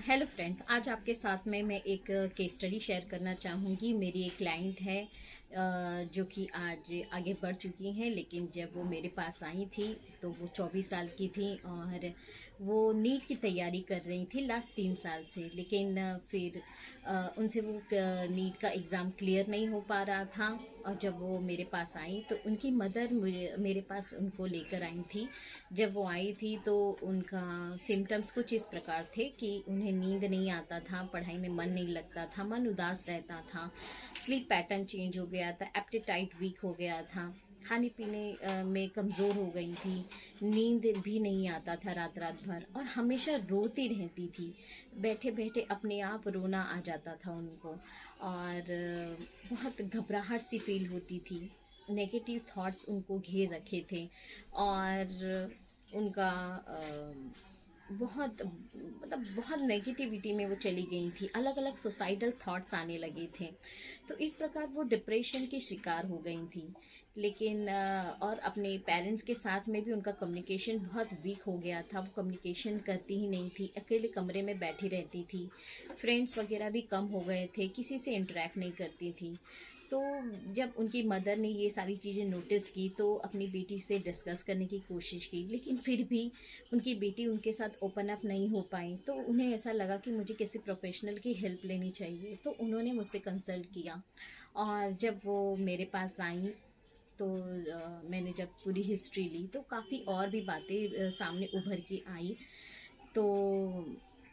Hello friends, आज आपके साथ में मैं एक केस स्टडी शेयर करना चाहूँगी। मेरी एक क्लाइंट है जो कि आज आगे बढ़ चुकी हैं, लेकिन जब वो मेरे पास आई थी तो वो 24 साल की थी और वो नीट की तैयारी कर रही थी लास्ट 3 साल से। लेकिन फिर उनसे वो नीट का एग्ज़ाम क्लियर नहीं हो पा रहा था। और जब वो मेरे पास आई तो उनकी मदर मेरे पास उनको लेकर आई थी। जब वो आई थी तो उनका सिम्टम्स कुछ इस प्रकार थे कि उन्हें नींद नहीं आता था, पढ़ाई में मन नहीं लगता था, मन उदास रहता था, स्लीप पैटर्न चेंज हो गया था, एप्टाइट वीक हो गया था, खाने पीने में कमज़ोर हो गई थी, नींद भी नहीं आता था रात रात भर, और हमेशा रोती रहती थी। बैठे बैठे अपने आप रोना आ जाता था उनको, और बहुत घबराहट सी फील होती थी। नेगेटिव थॉट्स उनको घेर रखे थे और उनका बहुत बहुत नेगेटिविटी में वो चली गई थी। अलग अलग सुसाइडल थॉट्स आने लगे थे। तो इस प्रकार वो डिप्रेशन की शिकार हो गई थी। लेकिन और अपने पेरेंट्स के साथ में भी उनका कम्युनिकेशन बहुत वीक हो गया था। वो कम्युनिकेशन करती ही नहीं थी, अकेले कमरे में बैठी रहती थी, फ्रेंड्स वगैरह भी कम हो गए थे, किसी से इंटरेक्ट नहीं करती थी। तो जब उनकी मदर ने ये सारी चीज़ें नोटिस की तो अपनी बेटी से डिस्कस करने की कोशिश की, लेकिन फिर भी उनकी बेटी उनके साथ ओपन अप नहीं हो पाई। तो उन्हें ऐसा लगा कि मुझे किसी प्रोफेशनल की हेल्प लेनी चाहिए। तो उन्होंने मुझसे कंसल्ट किया, और जब वो मेरे पास आई तो मैंने जब पूरी हिस्ट्री ली तो काफ़ी और भी बातें सामने उभर के आई। तो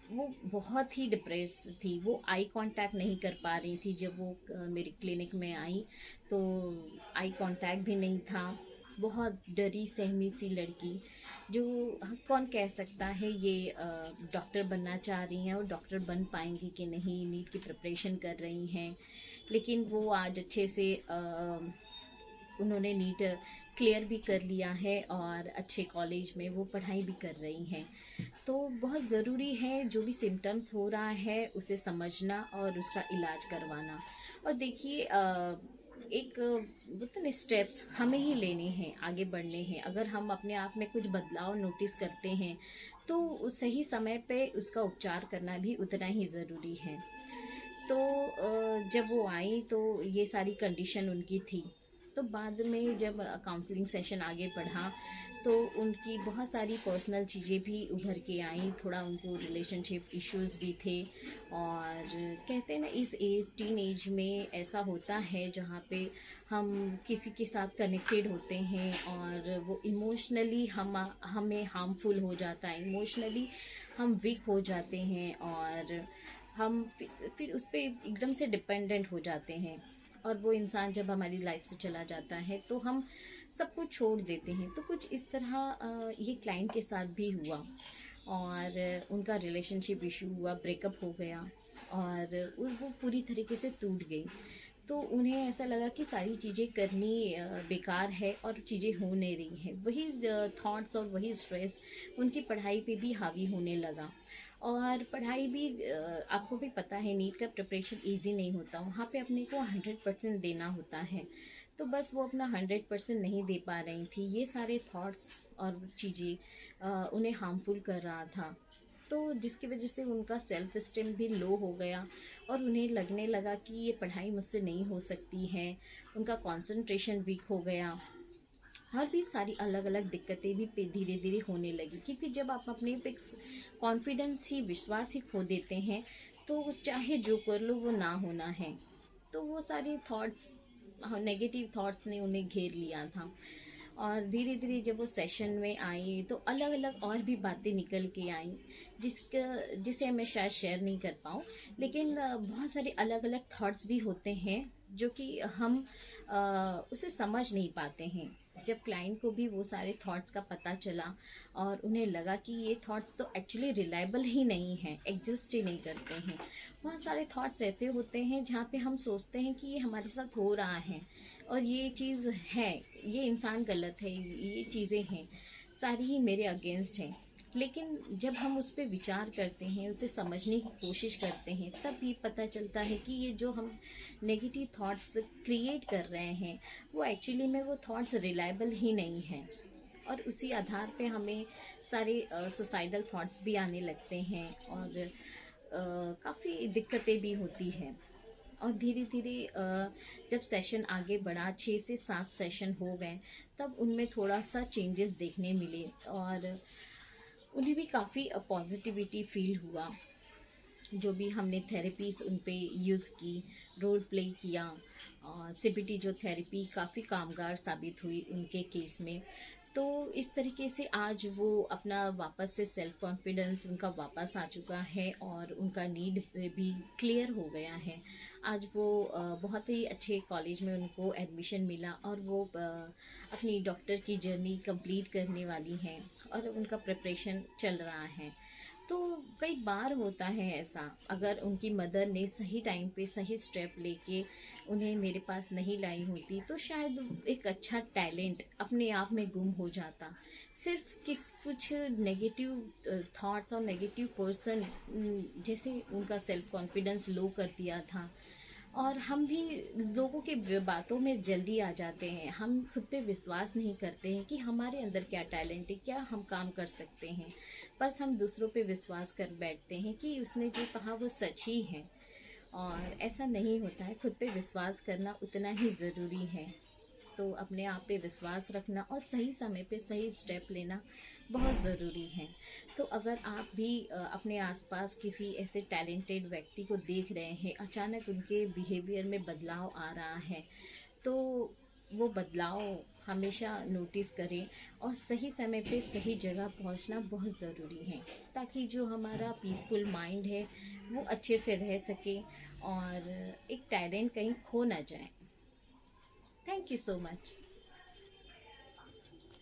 वो बहुत ही डिप्रेस थी। वो आई कांटेक्ट नहीं कर पा रही थी। जब वो मेरी क्लिनिक में आई तो आई कांटेक्ट भी नहीं था। बहुत डरी सहमी सी लड़की, जो कौन कह सकता है ये डॉक्टर बनना चाह रही हैं और डॉक्टर बन पाएंगी कि नहीं, नीट की प्रिपरेशन कर रही हैं। लेकिन वो आज अच्छे से उन्होंने नीट क्लियर भी कर लिया है और अच्छे कॉलेज में वो पढ़ाई भी कर रही हैं। तो बहुत ज़रूरी है जो भी सिम्टम्स हो रहा है उसे समझना और उसका इलाज करवाना। और देखिए एक मतलब स्टेप्स हमें ही लेने हैं, आगे बढ़ने हैं। अगर हम अपने आप में कुछ बदलाव नोटिस करते हैं तो उस सही समय पे उसका उपचार करना भी उतना ही ज़रूरी है। तो जब वो आई तो ये सारी कंडीशन उनकी थी। तो बाद में जब काउंसलिंग सेशन आगे बढ़ा तो उनकी बहुत सारी पर्सनल चीज़ें भी उभर के आई। थोड़ा उनको रिलेशनशिप इश्यूज भी थे, और कहते हैं ना, इस एज टीन एज में ऐसा होता है जहाँ पे हम किसी के साथ कनेक्टेड होते हैं और वो इमोशनली हमें हार्मफुल हो जाता है, इमोशनली हम वीक हो जाते हैं, और हम फिर उस पर एकदम से डिपेंडेंट हो जाते हैं। और वो इंसान जब हमारी लाइफ से चला जाता है तो हम सब कुछ छोड़ देते हैं। तो कुछ इस तरह ये क्लाइंट के साथ भी हुआ, और उनका रिलेशनशिप इशू हुआ, ब्रेकअप हो गया, और वो पूरी तरीके से टूट गई। तो उन्हें ऐसा लगा कि सारी चीज़ें करनी बेकार है और चीज़ें हो नहीं रही हैं। वही थॉट्स और वही स्ट्रेस उनकी पढ़ाई पे भी हावी होने लगा। और पढ़ाई भी आपको भी पता है, नीट का प्रिपरेशन इजी नहीं होता। वहाँ पे अपने को 100% देना होता है। तो बस वो अपना 100% नहीं दे पा रही थी। ये सारे थॉट्स और चीज़ें उन्हें हार्मफुल कर रहा था। तो जिसकी वजह से उनका सेल्फ स्टीम भी लो हो गया और उन्हें लगने लगा कि ये पढ़ाई मुझसे नहीं हो सकती है। उनका कंसंट्रेशन वीक हो गया, और भी सारी अलग अलग दिक्कतें भी धीरे धीरे होने लगी। क्योंकि जब आप अपने पे कॉन्फिडेंस ही, विश्वास ही खो देते हैं तो चाहे जो कर लो वो ना होना है। तो वो सारे थॉट्स, नेगेटिव थॉट्स ने उन्हें घेर लिया था। और धीरे धीरे जब वो सेशन में आई तो अलग अलग और भी बातें निकल के आई, जिसे मैं शायद शेयर नहीं कर पाऊँ। लेकिन बहुत सारे अलग अलग थॉट्स भी होते हैं जो कि हम उसे समझ नहीं पाते हैं। जब क्लाइंट को भी वो सारे थॉट्स का पता चला और उन्हें लगा कि ये थॉट्स तो एक्चुअली रिलायबल ही नहीं हैं, एग्जिस्ट ही नहीं करते हैं। बहुत सारे थॉट्स ऐसे होते हैं जहाँ पे हम सोचते हैं कि ये हमारे साथ हो रहा है और ये चीज़ है, ये इंसान गलत है, ये चीज़ें हैं, सारी ही मेरे अगेंस्ट हैं। लेकिन जब हम उस पर विचार करते हैं, उसे समझने की कोशिश करते हैं, तब ये पता चलता है कि ये जो हम नेगेटिव थॉट्स क्रिएट कर रहे हैं वो एक्चुअली में वो थॉट्स रिलायबल ही नहीं हैं। और उसी आधार पे हमें सारे सुसाइडल थॉट्स भी आने लगते हैं, और काफ़ी दिक्कतें भी होती हैं। और धीरे धीरे जब सेशन आगे बढ़ा, 6 से 7 सेशन हो गए, तब उनमें थोड़ा सा चेंजेस देखने मिले और उन्हें भी काफ़ी पॉजिटिविटी फील हुआ। जो भी हमने थेरेपीज उन पे यूज़ की, रोल प्ले किया, और सीबीटी जो थेरेपी काफ़ी कामगार साबित हुई उनके केस में। तो इस तरीके से आज वो अपना वापस से सेल्फ कॉन्फिडेंस उनका वापस आ चुका है और उनका नीड भी क्लियर हो गया है। आज वो बहुत ही अच्छे कॉलेज में उनको एडमिशन मिला और वो अपनी डॉक्टर की जर्नी कंप्लीट करने वाली हैं और उनका प्रिपरेशन चल रहा है। तो कई बार होता है ऐसा, अगर उनकी मदर ने सही टाइम पे सही स्टेप लेके उन्हें मेरे पास नहीं लाई होती तो शायद एक अच्छा टैलेंट अपने आप में गुम हो जाता। सिर्फ कुछ नेगेटिव थॉट्स और नेगेटिव पर्सन जैसे उनका सेल्फ कॉन्फिडेंस लो कर दिया था। और हम भी लोगों के बातों में जल्दी आ जाते हैं, हम खुद पे विश्वास नहीं करते हैं कि हमारे अंदर क्या टैलेंट है, क्या हम काम कर सकते हैं। बस हम दूसरों पे विश्वास कर बैठते हैं कि उसने जो कहा वो सच ही है, और ऐसा नहीं होता है। खुद पे विश्वास करना उतना ही ज़रूरी है। तो अपने आप पे विश्वास रखना और सही समय पे सही स्टेप लेना बहुत ज़रूरी है। तो अगर आप भी अपने आसपास किसी ऐसे टैलेंटेड व्यक्ति को देख रहे हैं, अचानक उनके बिहेवियर में बदलाव आ रहा है, तो वो बदलाव हमेशा नोटिस करें और सही समय पे सही जगह पहुंचना बहुत ज़रूरी है, ताकि जो हमारा पीसफुल माइंड है वो अच्छे से रह सके और एक टैलेंट कहीं खो ना जाए। Thank you so much.